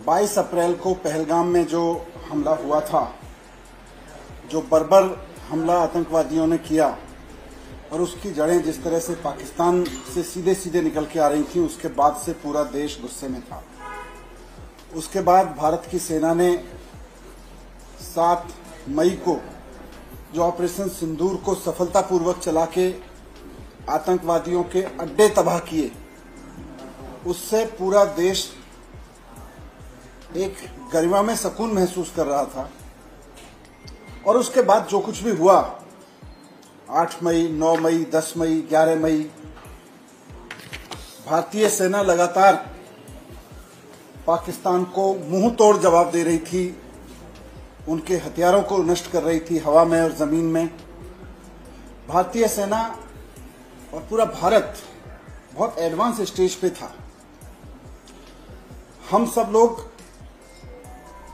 22 अप्रैल को पहलगाम में जो हमला हुआ था, जो बर्बर हमला आतंकवादियों ने किया और उसकी जड़ें जिस तरह से पाकिस्तान से सीधे सीधे निकल के आ रही थी, उसके बाद से पूरा देश गुस्से में था। उसके बाद भारत की सेना ने 7 मई को जो ऑपरेशन सिंदूर को सफलतापूर्वक चला के आतंकवादियों के अड्डे तबाह किए, उससे पूरा देश एक गरिमा में सुकून महसूस कर रहा था। और उसके बाद जो कुछ भी हुआ, 8 मई, 9 मई, 10 मई, 11 मई, भारतीय सेना लगातार पाकिस्तान को मुंह तोड़ जवाब दे रही थी, उनके हथियारों को नष्ट कर रही थी हवा में और जमीन में। भारतीय सेना और पूरा भारत बहुत एडवांस स्टेज पे था। हम सब लोग,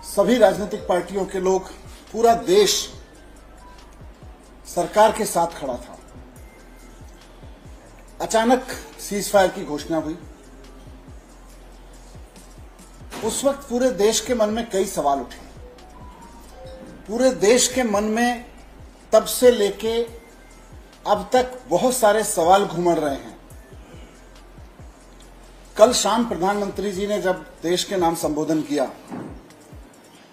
सभी राजनीतिक पार्टियों के लोग, पूरा देश सरकार के साथ खड़ा था। अचानक सीज फायर की घोषणा हुई। उस वक्त पूरे देश के मन में कई सवाल उठे। पूरे देश के मन में तब से लेके अब तक बहुत सारे सवाल घूमड़ रहे हैं। कल शाम प्रधानमंत्री जी ने जब देश के नाम संबोधन किया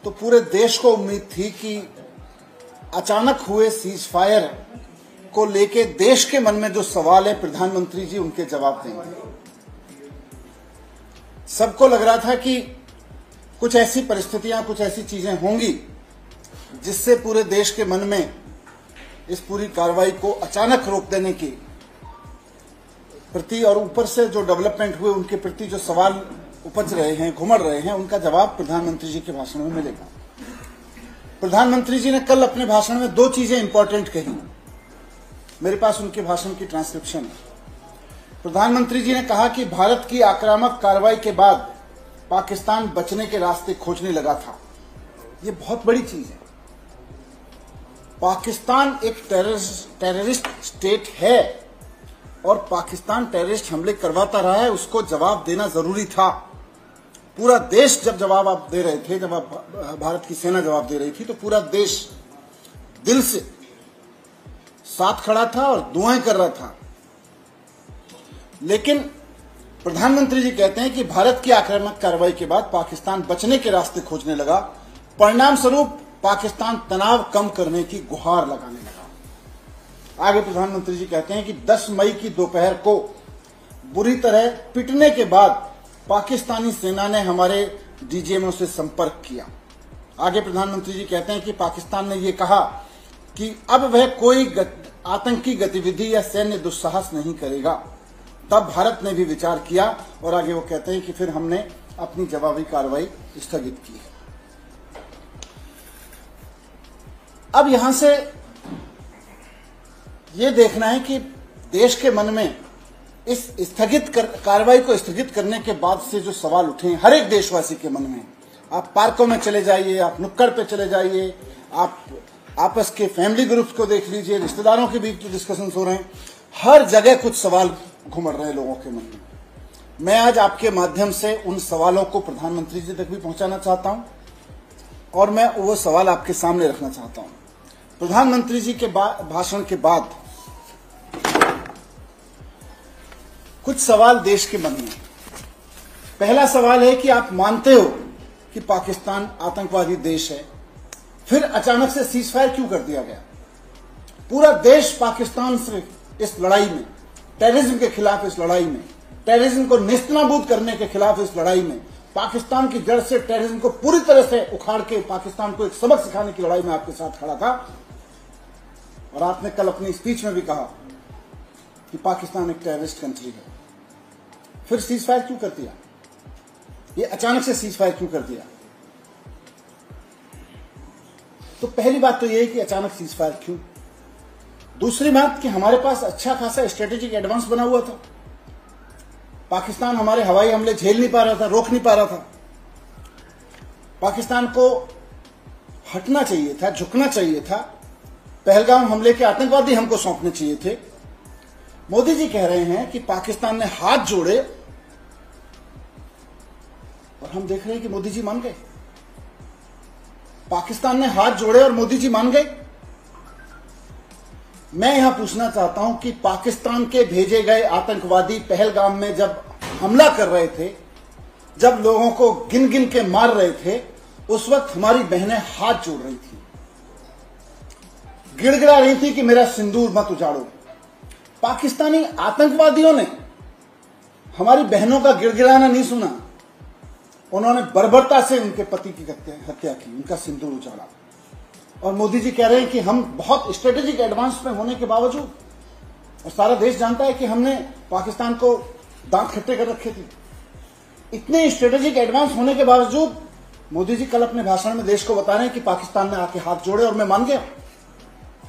तो पूरे देश को उम्मीद थी कि अचानक हुए सीज फायर को लेके देश के मन में जो सवाल है, प्रधानमंत्री जी उनके जवाब देंगे। सबको लग रहा था कि कुछ ऐसी परिस्थितियां, कुछ ऐसी चीजें होंगी जिससे पूरे देश के मन में इस पूरी कार्रवाई को अचानक रोक देने की प्रति और ऊपर से जो डेवलपमेंट हुए उनके प्रति जो सवाल उपज रहे हैं, घुमड़ रहे हैं, उनका जवाब प्रधानमंत्री जी के भाषण में मिलेगा। प्रधानमंत्री जी ने कल अपने भाषण में 2 चीजें इंपॉर्टेंट कही। मेरे पास उनके भाषण की ट्रांसक्रिप्शन है। प्रधानमंत्री जी ने कहा कि भारत की आक्रामक कार्रवाई के बाद पाकिस्तान बचने के रास्ते खोजने लगा था। ये बहुत बड़ी चीज है। पाकिस्तान एक टेररिस्ट स्टेट है और पाकिस्तान टेररिस्ट हमले करवाता रहा है, उसको जवाब देना जरूरी था। पूरा देश जब जवाब आप दे रहे थे, जब भारत की सेना जवाब दे रही थी, तो पूरा देश दिल से साथ खड़ा था और दुआएं कर रहा था। लेकिन प्रधानमंत्री जी कहते हैं कि भारत की आक्रामक कार्रवाई के बाद पाकिस्तान बचने के रास्ते खोजने लगा। परिणाम स्वरूप पाकिस्तान तनाव कम करने की गुहार लगाने लगा। आगे प्रधानमंत्री जी कहते हैं कि 10 मई की दोपहर को बुरी तरह पिटने के बाद पाकिस्तानी सेना ने हमारे डीजीएमओ से संपर्क किया। आगे प्रधानमंत्री जी कहते हैं कि पाकिस्तान ने यह कहा कि अब वह कोई आतंकी गतिविधि या सैन्य दुस्साहस नहीं करेगा। तब भारत ने भी विचार किया और आगे वो कहते हैं कि फिर हमने अपनी जवाबी कार्रवाई स्थगित की। अब यहां से ये देखना है कि देश के मन में इस कार्रवाई को स्थगित करने के बाद से जो सवाल उठे हैं हर एक देशवासी के मन में। आप पार्कों में चले जाइए, आप नुक्कड़ पे चले जाइए, आप आपस के फैमिली ग्रुप्स को देख लीजिए, रिश्तेदारों के बीच डिस्कशन हो रहे हैं, हर जगह कुछ सवाल घुमड़ रहे हैं लोगों के मन में। मैं आज आपके माध्यम से उन सवालों को प्रधानमंत्री जी तक भी पहुंचाना चाहता हूं और मैं वो सवाल आपके सामने रखना चाहता हूं। प्रधानमंत्री जी के भाषण के बाद कुछ सवाल देश के मन में। पहला सवाल है कि आप मानते हो कि पाकिस्तान आतंकवादी देश है, फिर अचानक से सीज फायर क्यों कर दिया गया? पूरा देश पाकिस्तान से इस लड़ाई में, टेररिज्म के खिलाफ इस लड़ाई में, टेररिज्म को नेस्तनाबूद करने के खिलाफ इस लड़ाई में, पाकिस्तान की जड़ से टेररिज्म को पूरी तरह से उखाड़ के पाकिस्तान को एक सबक सिखाने की लड़ाई में आपके साथ खड़ा था। और आपने कल अपनी स्पीच में भी कहा कि पाकिस्तान एक टेररिस्ट कंट्री है। फिर सीज फायर क्यों कर दिया? ये अचानक से सीज फायर क्यों कर दिया? तो पहली बात तो ये है कि अचानक सीज फायर क्यों। दूसरी बात कि हमारे पास अच्छा खासा स्ट्रेटेजिक एडवांस बना हुआ था। पाकिस्तान हमारे हवाई हमले झेल नहीं पा रहा था, रोक नहीं पा रहा था। पाकिस्तान को हटना चाहिए था, झुकना चाहिए था। पहलगाम हमले के आतंकवादी हमको सौंपने चाहिए थे। मोदी जी कह रहे हैं कि पाकिस्तान ने हाथ जोड़े और हम देख रहे हैं कि मोदी जी मान गए। पाकिस्तान ने हाथ जोड़े और मोदी जी मान गए। मैं यहां पूछना चाहता हूं कि पाकिस्तान के भेजे गए आतंकवादी पहलगाम में जब हमला कर रहे थे, जब लोगों को गिन गिन के मार रहे थे, उस वक्त हमारी बहनें हाथ जोड़ रही थी, गिड़गिड़ा रही थी कि मेरा सिंदूर मत उजाड़ो। पाकिस्तानी आतंकवादियों ने हमारी बहनों का गिड़गिड़ाना नहीं सुना, उन्होंने बर्बरता से उनके पति की हत्या की, उनका सिंदूर उजाड़ा। और मोदी जी कह रहे हैं कि हम बहुत स्ट्रेटेजिक एडवांस में होने के बावजूद, और सारा देश जानता है कि हमने पाकिस्तान को दांत खट्टे कर रखे थे, इतने स्ट्रेटेजिक एडवांस होने के बावजूद मोदी जी कल अपने भाषण में देश को बता रहे हैं कि पाकिस्तान ने आके हाथ जोड़े और मैं मान गया।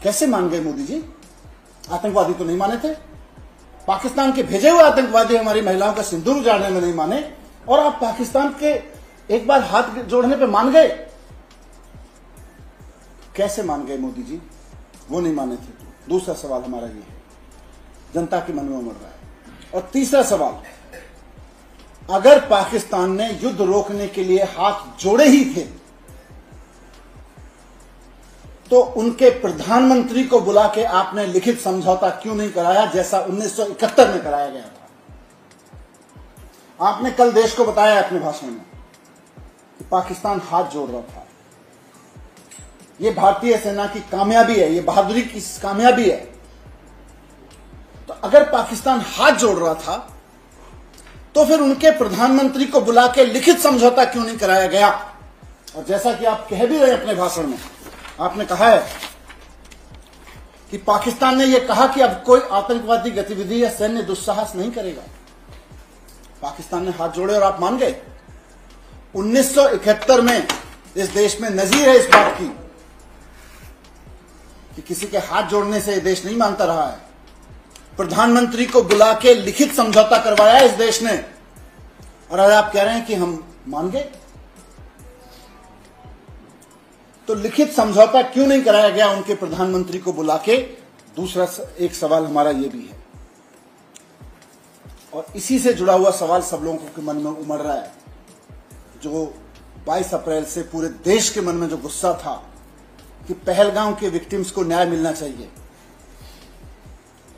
कैसे मान गए मोदी जी? आतंकवादी तो नहीं माने थे। पाकिस्तान के भेजे हुए आतंकवादी हमारी महिलाओं का सिंदूर उजाड़ने में नहीं माने, और आप पाकिस्तान के एक बार हाथ जोड़ने पे मान गए। कैसे मान गए मोदी जी? वो नहीं माने थे तो। दूसरा सवाल हमारा ये है, जनता के मन में उमड़ रहा है। और तीसरा सवाल, अगर पाकिस्तान ने युद्ध रोकने के लिए हाथ जोड़े ही थे तो उनके प्रधानमंत्री को बुला के आपने लिखित समझौता क्यों नहीं कराया, जैसा 1971 में कराया गया था? आपने कल देश को बताया अपने भाषण में कि पाकिस्तान हाथ जोड़ रहा था। यह भारतीय सेना की कामयाबी है, यह बहादुरी की कामयाबी है। तो अगर पाकिस्तान हाथ जोड़ रहा था तो फिर उनके प्रधानमंत्री को बुला के लिखित समझौता क्यों नहीं कराया गया? और जैसा कि आप कह भी रहे अपने भाषण में, आपने कहा है कि पाकिस्तान ने यह कहा कि अब कोई आतंकवादी गतिविधि या सैन्य दुस्साहस नहीं करेगा। पाकिस्तान ने हाथ जोड़े और आप मान गए। 1971 में इस देश में नजीर है इस बात की कि किसी के हाथ जोड़ने से यह देश नहीं मानता रहा है। प्रधानमंत्री को बुला के लिखित समझौता करवाया इस देश ने, और आज आप कह रहे हैं कि हम मान गए। तो लिखित समझौता क्यों नहीं कराया गया उनके प्रधानमंत्री को बुला के? दूसरा एक सवाल हमारा यह भी है, और इसी से जुड़ा हुआ सवाल सब लोगों के मन में उमड़ रहा है। जो 22 अप्रैल से पूरे देश के मन में जो गुस्सा था कि पहलगाम के विक्टिम्स को न्याय मिलना चाहिए,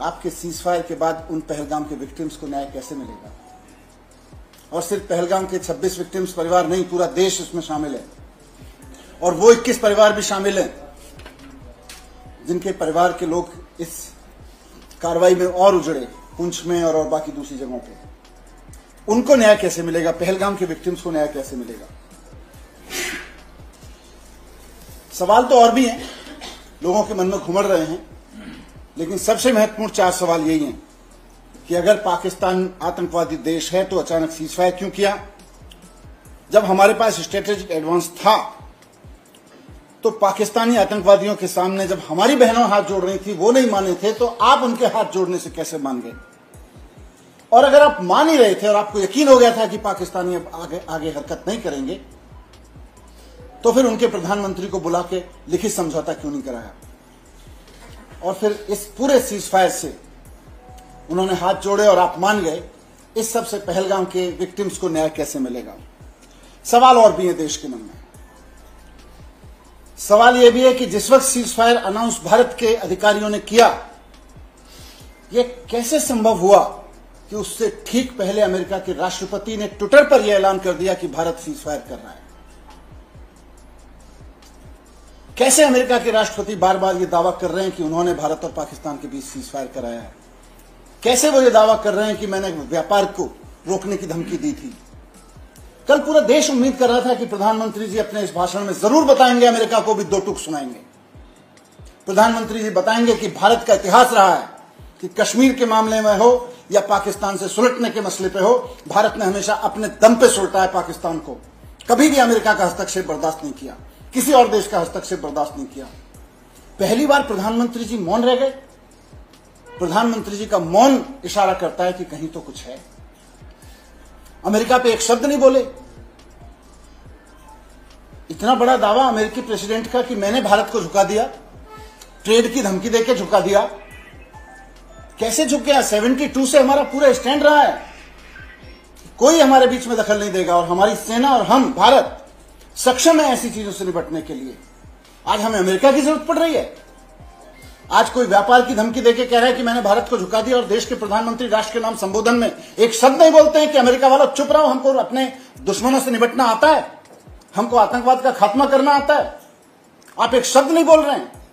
आपके सीजफायर के बाद उन पहलगाम के विक्टिम्स को न्याय कैसे मिलेगा? और सिर्फ पहलगाम के 26 विक्टिम्स परिवार नहीं, पूरा देश उसमें शामिल है, और वो 21 परिवार भी शामिल हैं जिनके परिवार के लोग इस कार्रवाई में और उजड़े, पुंछ में और बाकी दूसरी जगहों पे। उनको न्याय कैसे मिलेगा? पहलगाम के विक्टिम्स को न्याय कैसे मिलेगा? सवाल तो और भी हैं, लोगों के मन में घुमड़ रहे हैं, लेकिन सबसे महत्वपूर्ण 4 सवाल यही हैं कि अगर पाकिस्तान आतंकवादी देश है तो अचानक सीजफायर क्यों किया? जब हमारे पास स्ट्रेटेजिक एडवांस था तो पाकिस्तानी आतंकवादियों के सामने जब हमारी बहनों हाथ जोड़ रही थी, वो नहीं माने थे, तो आप उनके हाथ जोड़ने से कैसे मान गए? और अगर आप मान ही रहे थे और आपको यकीन हो गया था कि पाकिस्तानी अब आगे हरकत नहीं करेंगे, तो फिर उनके प्रधानमंत्री को बुला के लिखित समझौता क्यों नहीं कराया? और फिर इस पूरे सीजफायर से उन्होंने हाथ जोड़े और आप मान गए। इस सब से पहलगाम के विक्टिम्स को न्याय कैसे मिलेगा? सवाल और भी है देश के मन में। सवाल यह भी है कि जिस वक्त सीजफायर अनाउंस भारत के अधिकारियों ने किया, यह कैसे संभव हुआ कि उससे ठीक पहले अमेरिका के राष्ट्रपति ने ट्विटर पर यह ऐलान कर दिया कि भारत सीजफायर कर रहा है? कैसे अमेरिका के राष्ट्रपति बार बार यह दावा कर रहे हैं कि उन्होंने भारत और पाकिस्तान के बीच सीजफायर कराया है? कैसे वो ये दावा कर रहे हैं कि मैंने व्यापार को रोकने की धमकी दी थी? कल पूरा देश उम्मीद कर रहा था कि प्रधानमंत्री जी अपने इस भाषण में जरूर बताएंगे, अमेरिका को भी 2 टूक सुनाएंगे। प्रधानमंत्री जी बताएंगे कि भारत का इतिहास रहा है कि कश्मीर के मामले में हो या पाकिस्तान से सुलटने के मसले पे हो, भारत ने हमेशा अपने दम पे सुलटा है पाकिस्तान को। कभी भी अमेरिका का हस्तक्षेप बर्दाश्त नहीं किया, किसी और देश का हस्तक्षेप बर्दाश्त नहीं किया। पहली बार प्रधानमंत्री जी मौन रह गए। प्रधानमंत्री जी का मौन इशारा करता है कि कहीं तो कुछ है। अमेरिका पे एक शब्द नहीं बोले। इतना बड़ा दावा अमेरिकी प्रेसिडेंट का कि मैंने भारत को झुका दिया, ट्रेड की धमकी देके झुका दिया। कैसे झुक गया? 72 से हमारा पूरा स्टैंड रहा है। कोई हमारे बीच में दखल नहीं देगा और हमारी सेना और हम भारत सक्षम है ऐसी चीजों से निपटने के लिए। आज हमें अमेरिका की जरूरत पड़ रही है। आज कोई व्यापार की धमकी देके कह रहा है कि मैंने भारत को झुका दिया और देश के प्रधानमंत्री राष्ट्र के नाम संबोधन में एक शब्द नहीं बोलते हैं कि अमेरिका वालों चुप रहो, हमको अपने दुश्मनों से निपटना आता है, हमको आतंकवाद का खात्मा करना आता है। आप एक शब्द नहीं बोल रहे हैं।